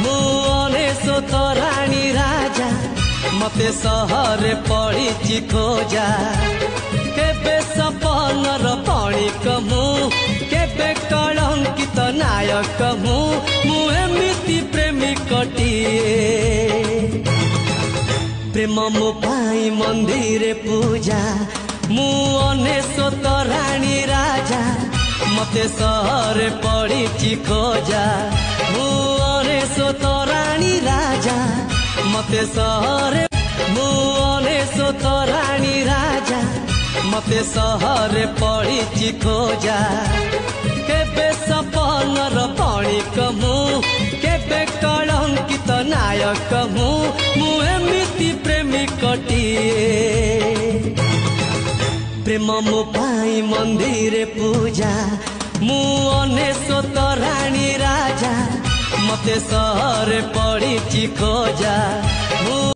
मु अनेशत राणी राजा मते सहर पड़ी खोजा केबे सपनर पणिक मु केबे कलंकित नायक मु एमिति प्रेमिकटिए प्रेम मो पाई मंदिर पूजा मु अनेशत राणी राजा मते सहर पड़ी खोजा मु अनेशत राणी राजा मते सहर मु अनेशत राणी राजा मते सहर पड़ी खोजा केबे सपनर पणिक मु केबे कलंकित नायक मु एमिति प्रेमिकटिए प्रेम मो पाई मंदिर पूजा मु अनेशत राणी राजा मते सहर पड़ी खोजा